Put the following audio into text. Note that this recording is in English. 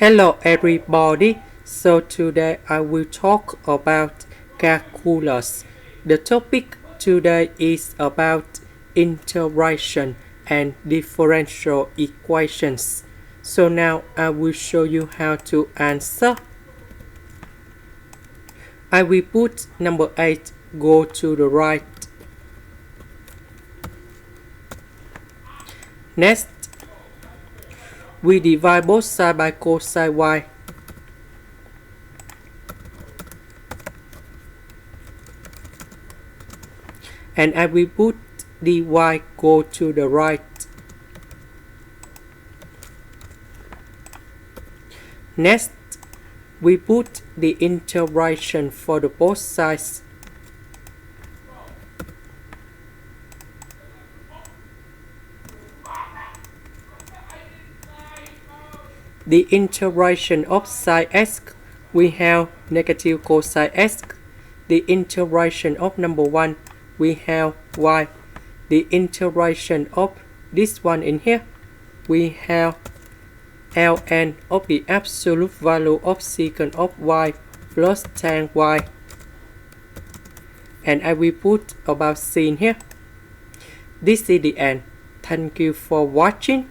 Hello everybody, so today I will talk about calculus. The topic today is about integration and differential equations. So now I will show you how to answer. I will put number 8 go to the right. Next, we divide both sides by cosine y. And I will put dy go to the right. Next, we put the integration for the both sides. The integration of sin x, we have negative cosine x. The integration of number 1, we have y. The integration of this one in here, we have ln of the absolute value of secant of y plus tan y. And I will put about sin here. This is the end. Thank you for watching.